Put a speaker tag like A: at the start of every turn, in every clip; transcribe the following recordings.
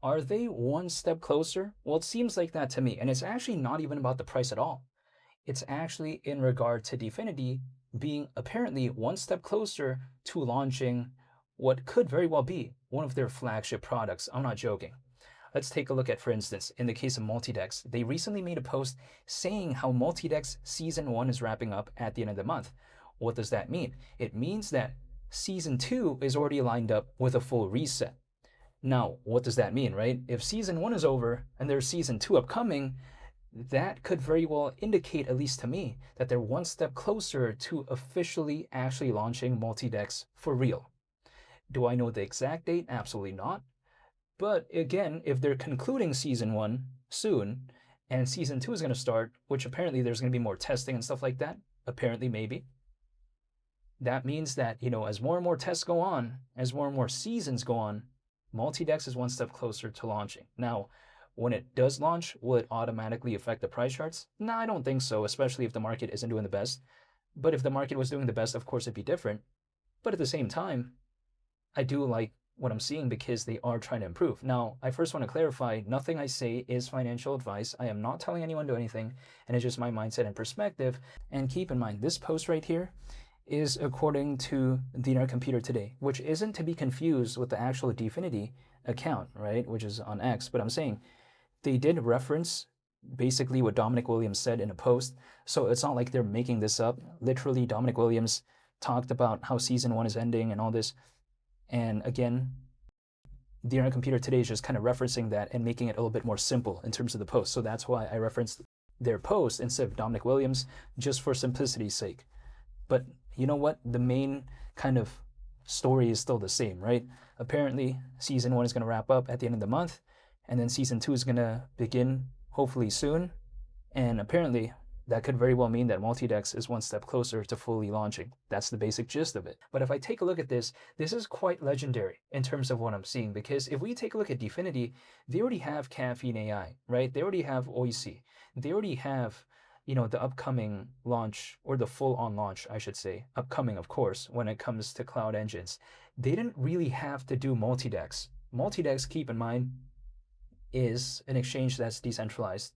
A: Are they one step closer? Well, it seems like that to me. And it's actually not even about the price at all. It's actually in regard to Dfinity being apparently one step closer to launching what could very well be one of their flagship products. I'm not joking. Let's take a look at, for instance, in the case of Multidex. They recently made a post saying how Multidex Season 1 is wrapping up at the end of the month. What does that mean? It means that Season 2 is already lined up with a full reset. Now, what does that mean, right? If Season 1 is over and there's Season 2 upcoming, that could very well indicate, at least to me, that they're one step closer to officially actually launching Multidex for real. Do I know the exact date? Absolutely not. But again, if they're concluding Season 1 soon and Season 2 is going to start, which apparently there's going to be more testing and stuff like that, apparently maybe, that means that, as more and more tests go on, as more and more seasons go on, Multidex is one step closer to launching. Now, when it does launch, will it automatically affect the price charts? No, I don't think so, especially if the market isn't doing the best. But if the market was doing the best, of course, it'd be different. But at the same time, I do like what I'm seeing because they are trying to improve. Now, I first want to clarify, nothing I say is financial advice. I am not telling anyone to do anything, and it's just my mindset and perspective. And keep in mind, this post right here is according to the Internet Computer Today, which isn't to be confused with the actual Dfinity account, right, which is on X. But I'm saying they did reference basically what Dominic Williams said in a post. So it's not like they're making this up. Literally, Dominic Williams talked about how Season 1 is ending and all this. And again, the Internet Computer Today is just kind of referencing that and making it a little bit more simple in terms of the post. So that's why I referenced their post instead of Dominic Williams, just for simplicity's sake. But you know what? The main kind of story is still the same, right? Apparently, Season 1 is going to wrap up at the end of the month, and then Season 2 is going to begin hopefully soon. And apparently, that could very well mean that Multidex is one step closer to fully launching. That's the basic gist of it. But if I take a look at this, this is quite legendary in terms of what I'm seeing, because if we take a look at Dfinity, they already have Caffeine AI, right? They already have OIC. They already have, the upcoming launch, or the full-on launch, I should say, upcoming, of course, when it comes to cloud engines. They didn't really have to do Multidex. Multidex, keep in mind, is an exchange that's decentralized.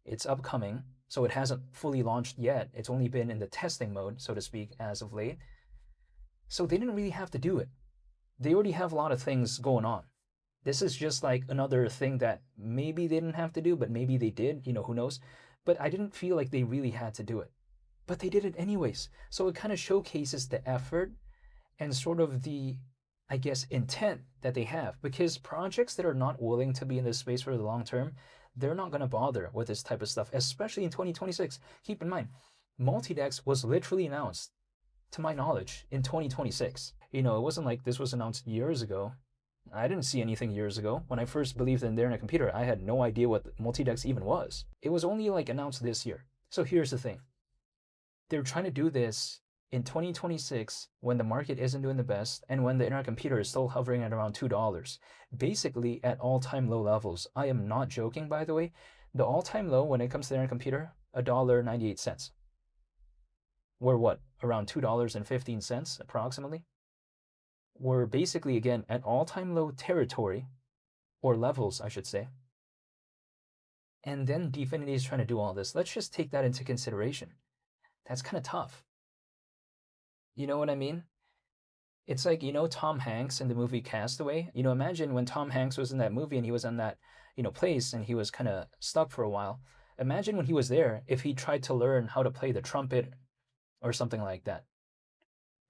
A: It's upcoming. So it hasn't fully launched yet. It's only been in the testing mode, so to speak, as of late. So they didn't really have to do it. They already have a lot of things going on. This is just like another thing that maybe they didn't have to do, but maybe they did, who knows. But I didn't feel like they really had to do it. But they did it anyways. So it kind of showcases the effort and sort of the, I guess, intent that they have. Because projects that are not willing to be in this space for the long term, they're not going to bother with this type of stuff, especially in 2026. Keep in mind, Multidex was literally announced, to my knowledge, in 2026. It wasn't like this was announced years ago. I didn't see anything years ago. When I first believed in the Internet Computer, I had no idea what Multidex even was. It was only announced this year. So here's the thing. They're trying to do this in 2026, when the market isn't doing the best and when the Internet Computer is still hovering at around $2, basically at all-time low levels. I am not joking, by the way. The all-time low when it comes to the Internet Computer, $1.98. We're what, around $2.15 approximately? We're basically, again, at all-time low territory, or levels, I should say. And then Dfinity is trying to do all this. Let's just take that into consideration. That's kind of tough. You know what I mean? It's like, Tom Hanks in the movie Castaway. Imagine when Tom Hanks was in that movie and he was in that, place and he was kind of stuck for a while. Imagine when he was there, if he tried to learn how to play the trumpet or something like that.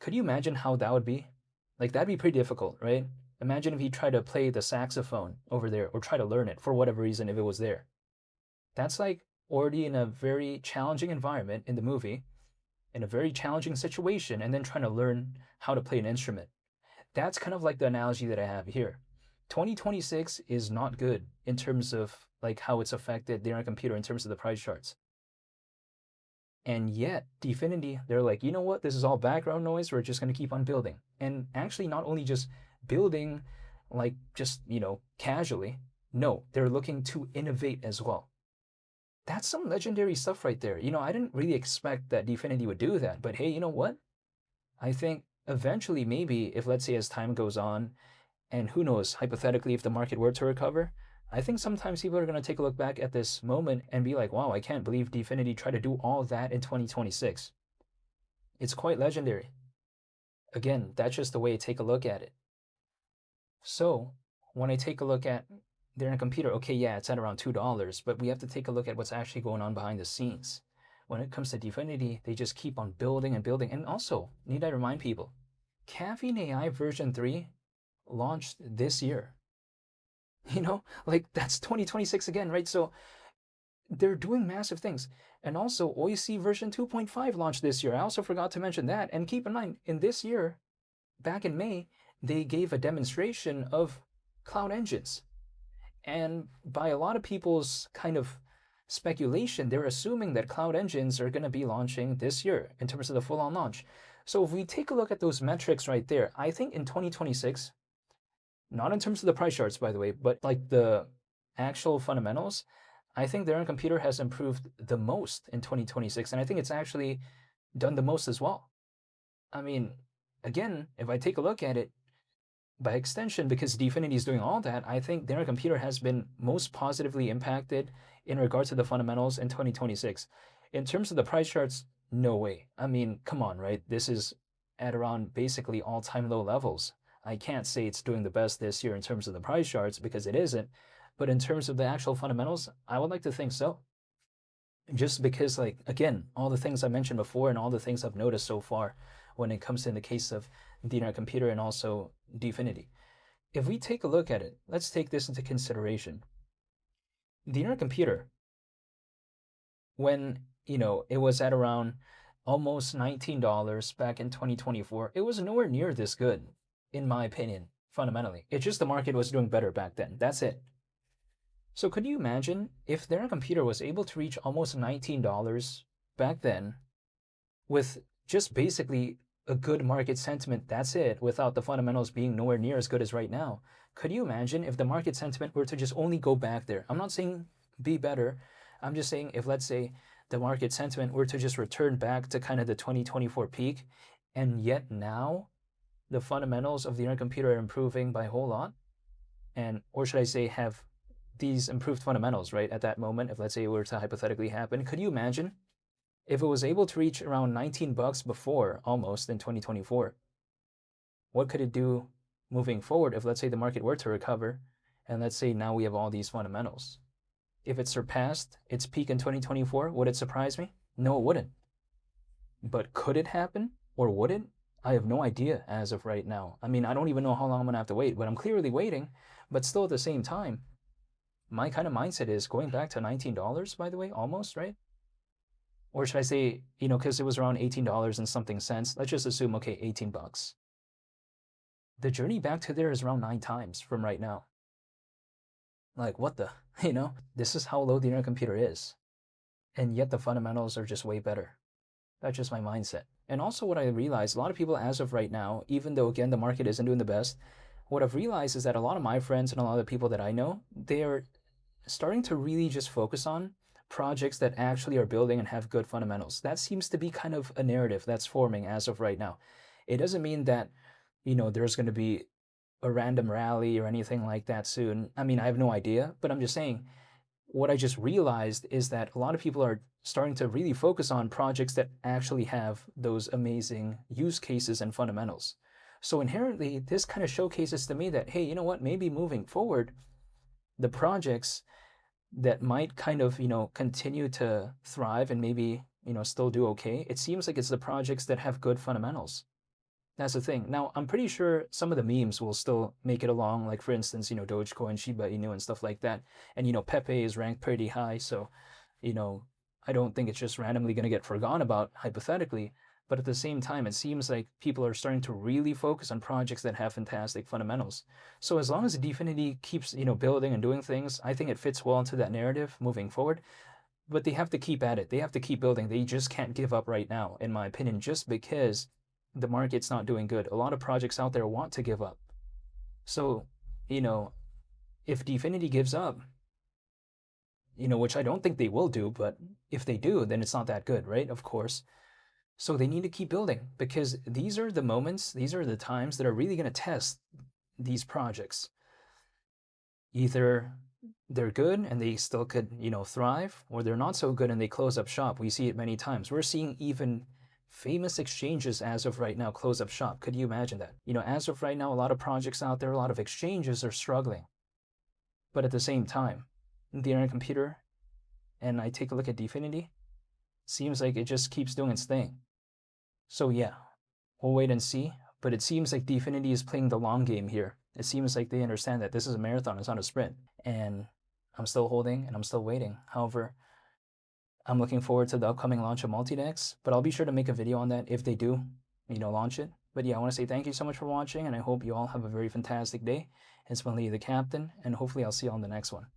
A: Could you imagine how that would be? That'd be pretty difficult, right? Imagine if he tried to play the saxophone over there or try to learn it for whatever reason if it was there. That's already in a very challenging environment in the movie, in a very challenging situation, and then trying to learn how to play an instrument. That's kind of like the analogy that I have here. 2026 is not good in terms of how it's affected the Internet Computer in terms of the price charts. And yet, Dfinity, they're like, you know what? This is all background noise. We're just going to keep on building. And actually, not only just building, casually. No, they're looking to innovate as well. That's some legendary stuff right there. I didn't really expect that Dfinity would do that. But hey, you know what? I think eventually, maybe, if let's say as time goes on And who knows, hypothetically, if the market were to recover, I think sometimes people are going to take a look back at this moment and be like, wow, I can't believe Dfinity tried to do all that in 2026. It's quite legendary. Again, that's just the way to take a look at it. So when I take a look at their computer, okay, yeah, it's at around $2, but we have to take a look at what's actually going on behind the scenes. When it comes to Dfinity, they just keep on building and building. And also, need I remind people, Caffeine AI version 3 launched this year. Like that's 2026 again, right? So they're doing massive things. And also, OIC version 2.5 launched this year. I also forgot to mention that. And keep in mind, in this year, back in May, they gave a demonstration of cloud engines. And by a lot of people's kind of speculation, they're assuming that cloud engines are going to be launching this year in terms of the full-on launch. So if we take a look at those metrics right there, I think in 2026, not in terms of the price charts, by the way, but like the actual fundamentals, I think their own computer has improved the most in 2026. And I think it's actually done the most as well. I mean, again, if I take a look at it, by extension, because Dfinity is doing all that, I think their computer has been most positively impacted in regards to the fundamentals in 2026. In terms of the price charts, no way. I mean, come on, right? This is at around basically all-time low levels. I can't say it's doing the best this year in terms of the price charts because it isn't. But in terms of the actual fundamentals, I would like to think so. Just because, like, again, all the things I mentioned before and all the things I've noticed so far when it comes to in the case of the internet computer and also Dfinity. If we take a look at it, let's take this into consideration. The internet computer, when, it was at around almost $19 back in 2024, it was nowhere near this good, in my opinion, fundamentally. It's just the market was doing better back then. That's it. So could you imagine if their computer was able to reach almost $19 back then with just basically a good market sentiment, that's it, without the fundamentals being nowhere near as good as right now? Could you imagine if the market sentiment were to just only go back there? I'm not saying be better. I'm just saying if, let's say, the market sentiment were to just return back to kind of the 2024 peak, and yet now the fundamentals of the internet computer are improving by a whole lot, or should I say have these improved fundamentals, right, at that moment, if let's say it were to hypothetically happen, could you imagine if it was able to reach around $19 before, almost in 2024, what could it do moving forward if let's say the market were to recover, and let's say now we have all these fundamentals? If it surpassed its peak in 2024, would it surprise me? No, it wouldn't. But could it happen, or would it? I have no idea as of right now. I mean, I don't even know how long I'm gonna have to wait, but I'm clearly waiting. But still at the same time, my kind of mindset is going back to $19, by the way, almost, right? Or should I say, because it was around $18 and something cents, let's just assume, okay, 18 bucks. The journey back to there is around 9 times from right now. Like, what the, this is how low the internet computer is. And yet the fundamentals are just way better. That's just my mindset. And also what I realized, a lot of people as of right now, even though again, the market isn't doing the best, what I've realized is that a lot of my friends and a lot of the people that I know, they are starting to really just focus on projects that actually are building and have good fundamentals. That seems to be kind of a narrative that's forming as of right now. It doesn't mean that, there's going to be a random rally or anything like that soon. I mean, I have no idea, but I'm just saying what I just realized is that a lot of people are starting to really focus on projects that actually have those amazing use cases and fundamentals. So inherently, this kind of showcases to me that, hey, you know what, maybe moving forward, the projects that might kind of, continue to thrive and maybe, still do okay, it seems like it's the projects that have good fundamentals. That's the thing. Now, I'm pretty sure some of the memes will still make it along, like for instance, Dogecoin, Shiba Inu, and stuff like that. And, Pepe is ranked pretty high, so, I don't think it's just randomly going to get forgotten about, hypothetically. But at the same time, it seems like people are starting to really focus on projects that have fantastic fundamentals. So as long as Dfinity keeps, building and doing things, I think it fits well into that narrative moving forward. But they have to keep at it. They have to keep building. They just can't give up right now, in my opinion, just because the market's not doing good. A lot of projects out there want to give up. So, if Dfinity gives up, which I don't think they will do, but if they do, then it's not that good, right? Of course. So they need to keep building because these are the moments, these are the times that are really going to test these projects. Either they're good and they still could, thrive, or they're not so good and they close up shop. We see it many times. We're seeing even famous exchanges as of right now close up shop. Could you imagine that? As of right now, a lot of projects out there, a lot of exchanges are struggling. But at the same time, the internet computer, and I take a look at Dfinity, seems like it just keeps doing its thing. So yeah, we'll wait and see. But it seems like Dfinity is playing the long game here. It seems like they understand that this is a marathon, it's not a sprint. And I'm still holding and I'm still waiting. However, I'm looking forward to the upcoming launch of Multidex, but I'll be sure to make a video on that if they do, launch it. But yeah, I want to say thank you so much for watching, and I hope you all have a very fantastic day. It's been Lee the Captain, and hopefully I'll see you on the next one.